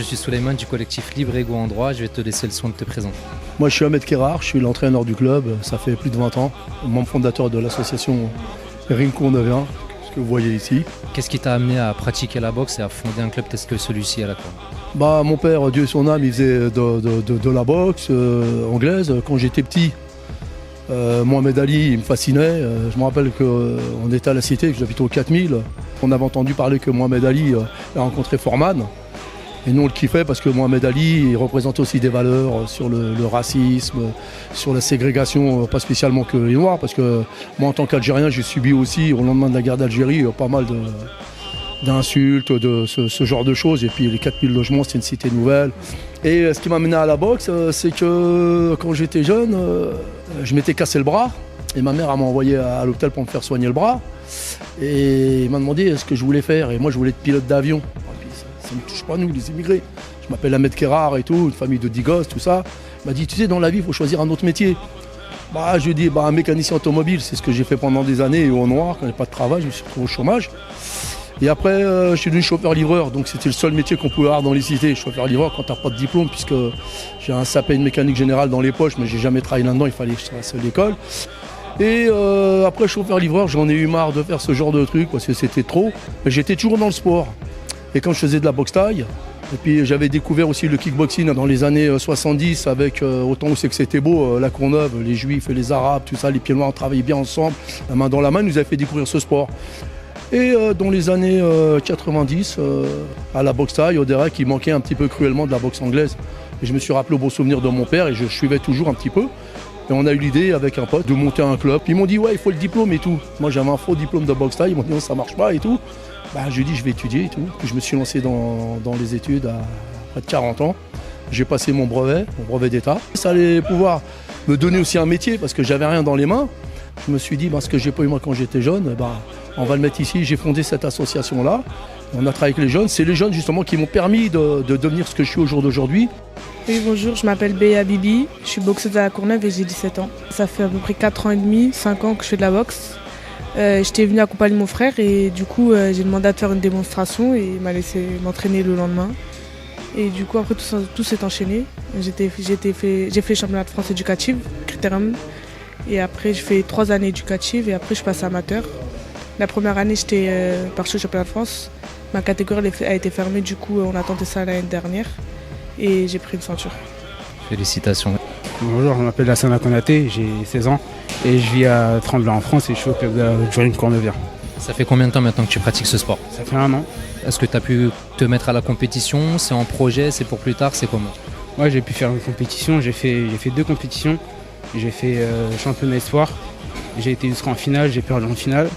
suis Souleymane du collectif Libre Ego en droit. Je vais te laisser le soin de te présenter. Moi, je suis Ahmed Kerrar, je suis l'entraîneur du club. Ça fait plus de 20 ans. Membre fondateur de l'association Ring Cournevien, ce que vous voyez ici. Qu'est-ce qui t'a amené à pratiquer la boxe et à fonder un club tel que celui-ci à la Cour? Mon père, Dieu et son âme, il faisait de la boxe anglaise. Quand j'étais petit, Mohamed Ali, il me fascinait. Je me rappelle qu'on était à la Cité, que j'habitais au 4000. On avait entendu parler que Mohamed Ali a rencontré Foreman. Et nous, on le kiffait parce que Mohamed Ali, il représente aussi des valeurs sur le racisme, sur la ségrégation, pas spécialement que les Noirs. Parce que moi, en tant qu'Algérien, j'ai subi aussi, au lendemain de la guerre d'Algérie, pas mal d'insultes, de ce genre de choses. Et puis les 4000 logements, c'est une cité nouvelle. Et ce qui m'a mené à la boxe, c'est que quand j'étais jeune, je m'étais cassé le bras. Et ma mère m'a envoyé à l'hôpital pour me faire soigner le bras. Et il m'a demandé ce que je voulais faire. Et moi, je voulais être pilote d'avion. Ça ne me touche pas, nous, les immigrés. Je m'appelle Ahmed Kerrar et tout, une famille de 10 gosses, tout ça. Il m'a dit, tu sais, dans la vie, il faut choisir un autre métier. Je lui ai dit, un mécanicien automobile, c'est ce que j'ai fait pendant des années au noir, quand il n'y avait pas de travail, je me suis retrouvé au chômage. Et après, je suis devenu chauffeur-livreur, donc c'était le seul métier qu'on pouvait avoir dans les cités. Chauffeur-livreur quand tu n'as pas de diplôme, puisque j'ai un CAP de mécanique générale dans les poches, mais j'ai jamais travaillé là-dedans, il fallait que je fasse l'école. Et après, chauffeur-livreur, j'en ai eu marre de faire ce genre de truc, parce que c'était trop. Mais j'étais toujours dans le sport. Et quand je faisais de la boxe taille, et puis j'avais découvert aussi le kickboxing dans les années 70 avec autant où c'est que c'était beau, la Courneuve, les Juifs et les Arabes, tout ça, les pieds noirs, on travaillait bien ensemble, la main dans la main, ils nous avaient fait découvrir ce sport. Et dans les années 90, à la boxe taille, au Derek, il manquait un petit peu cruellement de la boxe anglaise. Et je me suis rappelé au beau souvenir de mon père et je suivais toujours un petit peu. Et on a eu l'idée avec un pote de monter un club. Puis ils m'ont dit ouais, il faut le diplôme et tout. Moi j'avais un faux diplôme de boxe taille, ils m'ont dit non, ça marche pas et tout. Je lui ai dit je vais étudier et tout. Puis je me suis lancé dans les études à près de 40 ans. J'ai passé mon brevet d'état. Ça allait pouvoir me donner aussi un métier parce que j'avais rien dans les mains. Je me suis dit ce que j'ai pas eu moi quand j'étais jeune, on va le mettre ici. J'ai fondé cette association-là. On a travaillé avec les jeunes. C'est les jeunes justement qui m'ont permis de devenir ce que je suis au jour d'aujourd'hui. Oui, bonjour, je m'appelle Béa Bibi, je suis boxeuse à la Courneuve et j'ai 17 ans. Ça fait à peu près 4 ans et demi, 5 ans que je fais de la boxe. J'étais venue accompagner mon frère et du coup j'ai demandé à faire une démonstration et il m'a laissé m'entraîner le lendemain. Et du coup après tout s'est enchaîné. J'ai fait le championnat de France éducatif, critérium. Et après j'ai fait 3 années éducatives et après je passe amateur. La première année j'étais partie au championnat de France. Ma catégorie a été fermée, du coup on a tenté ça l'année dernière. Et j'ai pris une ceinture. Félicitations. Bonjour, je m'appelle Lassana Konaté, j'ai 16 ans et je vis à Tremblay en France et je suis au club de Ring Cournevien. Ça fait combien de temps maintenant que tu pratiques ce sport? Ça fait 1 an. Est-ce que tu as pu te mettre à la compétition? C'est en projet? C'est pour plus tard? C'est comment? Moi j'ai pu faire une compétition, j'ai fait 2 compétitions. J'ai fait championnat espoir, j'ai été jusqu'en finale, j'ai perdu en finale.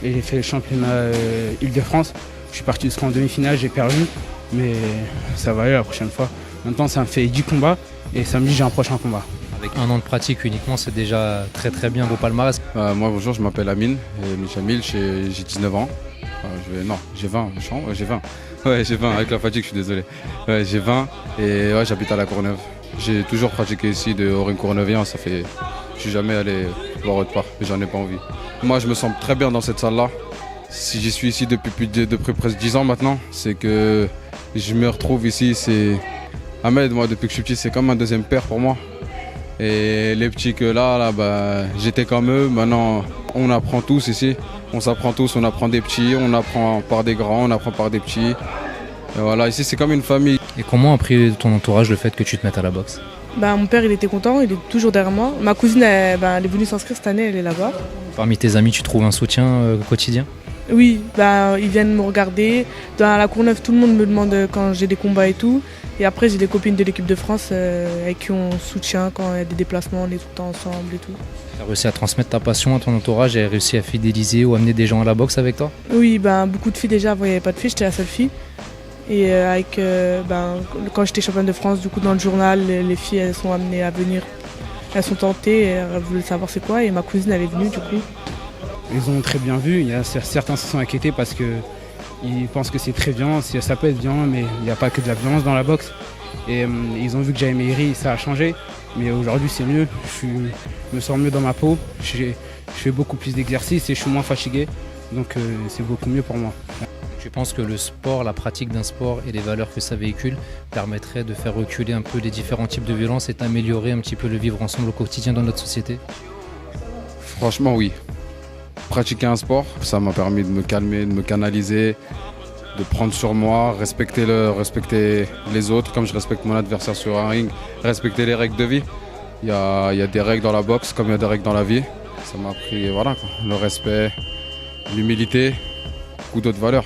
Et j'ai fait le championnat Île-de-France. Je suis parti jusqu'en demi-finale, j'ai perdu. Mais ça va aller la prochaine fois. Maintenant, ça me fait 10 combats et samedi, j'ai un prochain combat. Avec 1 an de pratique uniquement, c'est déjà très très bien, beau palmarès. Moi, bonjour, je m'appelle Amine et Michamil, j'ai 19 ans. J'ai 20, j'ai 20. Ouais, j'ai 20, avec la fatigue, je suis désolé. Ouais, j'ai 20 et ouais, j'habite à la Courneuve. J'ai toujours pratiqué ici de Ring Cournevien, je suis jamais allé voir autre part, mais j'en ai pas envie. Moi, je me sens très bien dans cette salle-là. Si j'y suis ici depuis presque 10 ans maintenant, c'est que je me retrouve ici. C'est Ahmed, moi depuis que je suis petit, c'est comme un deuxième père pour moi. Et les petits que là, j'étais comme eux. Maintenant, on apprend tous ici. On s'apprend tous, on apprend des petits, on apprend par des grands, on apprend par des petits. Et voilà, ici c'est comme une famille. Et comment a pris ton entourage le fait que tu te mettes à la boxe? Mon père il était content, il est toujours derrière moi. Ma cousine elle est venue s'inscrire cette année, elle est là-bas. Parmi tes amis, tu trouves un soutien quotidien? Oui, ils viennent me regarder. Dans la Courneuve, tout le monde me demande quand j'ai des combats et tout. Et après, j'ai des copines de l'équipe de France avec qui on soutient quand il y a des déplacements, on est tout le temps ensemble et tout. Tu as réussi à transmettre ta passion à ton entourage et réussi à fidéliser ou amener des gens à la boxe avec toi? Oui, beaucoup de filles déjà. Avant, il n'y avait pas de filles, j'étais la seule fille. Et quand j'étais championne de France, du coup, dans le journal, les filles, elles sont amenées à venir. Elles sont tentées, elles voulaient savoir c'est quoi. Et ma cousine, elle est venue, du coup. Ils ont très bien vu, il y a certains se sont inquiétés parce qu'ils pensent que c'est très violent, ça peut être violent, mais il n'y a pas que de la violence dans la boxe. Et ils ont vu que j'avais maigri, ça a changé, mais aujourd'hui c'est mieux, je me sens mieux dans ma peau, je fais beaucoup plus d'exercices et je suis moins fatigué, donc c'est beaucoup mieux pour moi. Tu penses que le sport, la pratique d'un sport et les valeurs que ça véhicule permettraient de faire reculer un peu les différents types de violences et d'améliorer un petit peu le vivre ensemble au quotidien dans notre société? Franchement, oui. Pratiquer un sport, ça m'a permis de me calmer, de me canaliser, de prendre sur moi, respecter les autres, comme je respecte mon adversaire sur un ring, respecter les règles de vie. Il y a des règles dans la boxe comme il y a des règles dans la vie. Ça m'a appris voilà, le respect, l'humilité, beaucoup d'autres valeurs.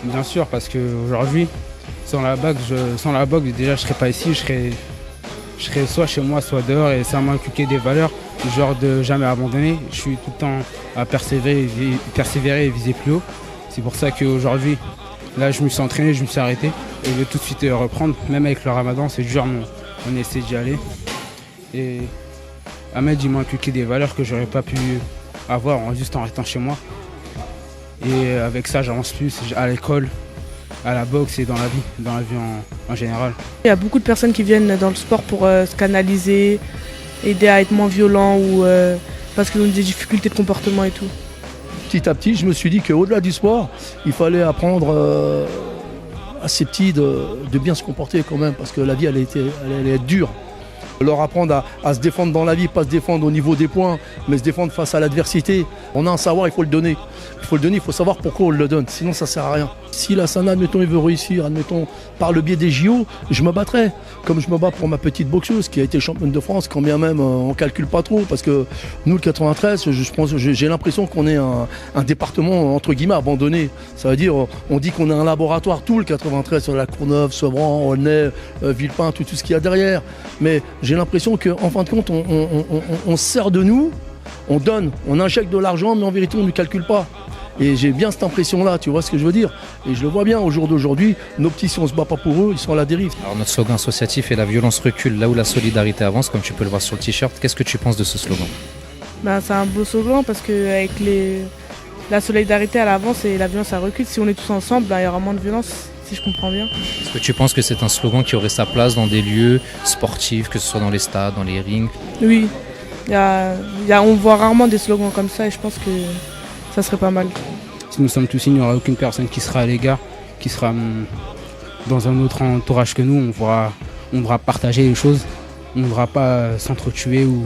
Bien sûr, parce qu'aujourd'hui, sans la boxe, déjà je serais pas ici, je serais soit chez moi, soit dehors, et ça m'a inculqué des valeurs, genre de jamais abandonner. Je suis tout le temps à persévérer et viser plus haut. C'est pour ça qu'aujourd'hui, là je me suis entraîné, je me suis arrêté, et je vais tout de suite reprendre. Même avec le ramadan, c'est dur, on essaie d'y aller. Et Ahmed, il m'a inculqué des valeurs que j'aurais pas pu avoir juste en restant chez moi. Et avec ça, j'avance plus à l'école, à la boxe et dans la vie en général. Il y a beaucoup de personnes qui viennent dans le sport pour se canaliser, aider à être moins violent ou parce qu'ils ont des difficultés de comportement et tout. Petit à petit, je me suis dit qu'au-delà du sport, il fallait apprendre à ces petits de bien se comporter quand même, parce que la vie, elle allait être dure. Leur apprendre à se défendre dans la vie, pas se défendre au niveau des points, mais se défendre face à l'adversité. On a un savoir, il faut le donner. Il faut savoir pourquoi on le donne, sinon ça ne sert à rien. Si la Sana, admettons, il veut réussir, admettons, par le biais des JO, je me battrai. Comme je me bats pour ma petite boxeuse qui a été championne de France, quand bien même on ne calcule pas trop, parce que nous, le 93, j'ai l'impression qu'on est un département, entre guillemets, abandonné. Ça veut dire, on dit qu'on est un laboratoire, tout le 93, sur la Courneuve, Sevran, Aulnay, Villepin, tout ce qu'il y a derrière. Mais j'ai l'impression qu'en fin de compte, on se sert de nous, on donne, on injecte de l'argent, mais en vérité, on ne calcule pas. Et j'ai bien cette impression-là, tu vois ce que je veux dire? Et je le vois bien au jour d'aujourd'hui, nos petits, si on ne se bat pas pour eux, ils sont à la dérive. Alors notre slogan associatif est la violence recule là où la solidarité avance, comme tu peux le voir sur le t-shirt. Qu'est-ce que tu penses de ce slogan? C'est un beau slogan parce qu'avec la solidarité elle avance et la violence elle recule. Si on est tous ensemble, il y aura moins de violence, si je comprends bien. Est-ce que tu penses que c'est un slogan qui aurait sa place dans des lieux sportifs, que ce soit dans les stades, dans les rings? Oui, on voit rarement des slogans comme ça et je pense que ça serait pas mal. Si nous sommes tous, il n'y aura aucune personne qui sera à l'égard, qui sera dans un autre entourage que nous. On devra partager les choses, on ne devra pas s'entretuer ou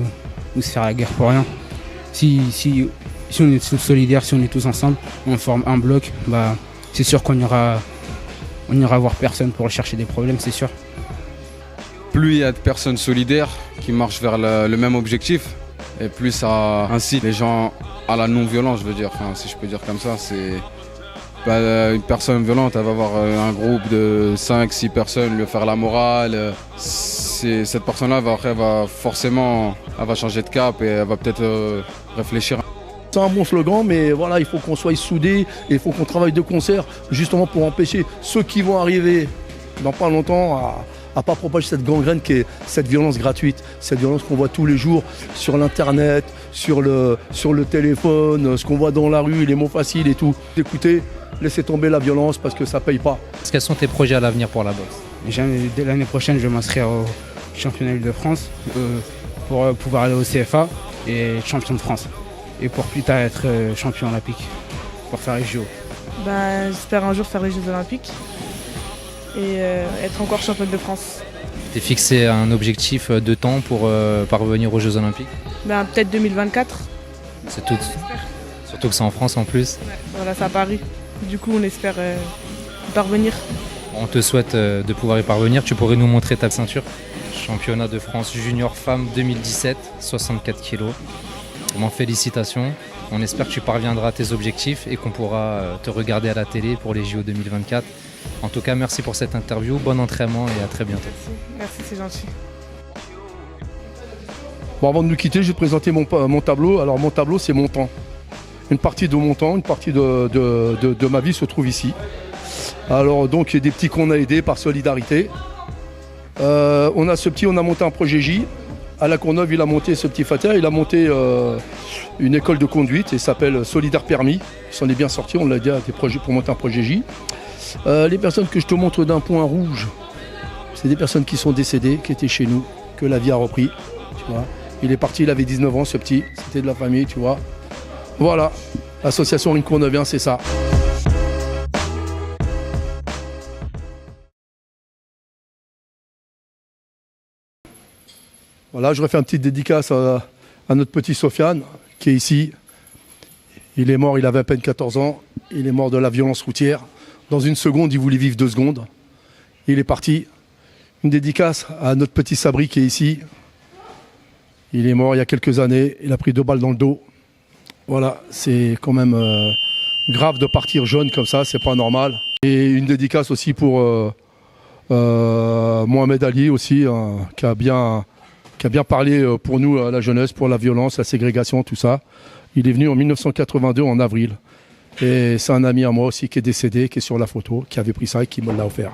se faire la guerre pour rien. Si on est tous solidaires, si on est tous ensemble, on forme un bloc, c'est sûr qu'on ira voir personne pour chercher des problèmes, c'est sûr. Plus il y a de personnes solidaires qui marchent vers le même objectif, et plus ça incite les gens à la non-violence, je veux dire, si je peux dire comme ça. Une personne violente, elle va avoir un groupe de 5-6 personnes, lui faire la morale. Cette personne-là, elle va changer de cap et elle va peut-être réfléchir. C'est un bon slogan, mais voilà, il faut qu'on soit soudés et il faut qu'on travaille de concert justement pour empêcher ceux qui vont arriver dans pas longtemps à pas propager cette gangrène qui est cette violence gratuite, cette violence qu'on voit tous les jours sur l'internet, sur le téléphone, ce qu'on voit dans la rue, les mots faciles et tout. Écoutez, laissez tomber la violence parce que ça paye pas. Quels sont tes projets à l'avenir pour la boxe? Dès l'année prochaine, je vais m'inscrire au championnat de France pour pouvoir aller au CFA et être champion de France. Et pour plus tard être champion olympique, pour faire les JO. J'espère un jour faire les Jeux olympiques et être encore championne de France. T'es fixé un objectif de temps pour parvenir aux Jeux olympiques? Peut-être 2024. C'est tout. Surtout que c'est en France en plus. Ouais, voilà, c'est à Paris. Du coup, on espère y parvenir. On te souhaite de pouvoir y parvenir. Tu pourrais nous montrer ta ceinture? Championnat de France junior femme 2017, 64 kilos. Vraiment félicitations. On espère que tu parviendras à tes objectifs et qu'on pourra te regarder à la télé pour les JO 2024. En tout cas, merci pour cette interview. Bon entraînement et à très bientôt. Merci, c'est gentil. Bon, avant de nous quitter, je vais présenter mon tableau. Alors mon tableau, c'est mon temps. Une partie de mon temps, une partie de ma vie se trouve ici. Alors donc, il y a des petits qu'on a aidés par solidarité. On a ce petit, on a monté un projet J. À la Courneuve, il a monté ce petit Fatah, il a monté une école de conduite et s'appelle Solidaire Permis. Il s'en est bien sorti, on l'a dit à des projets pour monter un projet J. Les personnes que je te montre d'un point rouge, c'est des personnes qui sont décédées, qui étaient chez nous, que la vie a repris. Tu vois. Il est parti, il avait 19 ans, ce petit, c'était de la famille, tu vois. Voilà, l'association Ring Cournevien, c'est ça. Voilà, je refais une petite dédicace à notre petit Sofiane qui est ici. Il est mort, il avait à peine 14 ans. Il est mort de la violence routière. Dans une seconde, il voulait vivre 2 secondes. Il est parti. Une dédicace à notre petit Sabri qui est ici. Il est mort il y a quelques années. Il a pris 2 balles dans le dos. Voilà, c'est quand même grave de partir jeune comme ça, c'est pas normal. Et une dédicace aussi pour Mohamed Ali aussi, qui a bien parlé pour nous, à la jeunesse, pour la violence, la ségrégation, tout ça. Il est venu en 1982 en avril. Et c'est un ami à moi aussi qui est décédé, qui est sur la photo, qui avait pris ça et qui me l'a offert.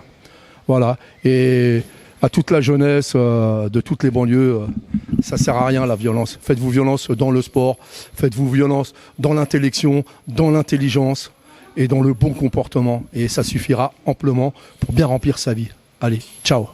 Voilà. Et à toute la jeunesse de toutes les banlieues, ça sert à rien la violence. Faites-vous violence dans le sport, faites-vous violence dans l'intellection, dans l'intelligence et dans le bon comportement. Et ça suffira amplement pour bien remplir sa vie. Allez, ciao.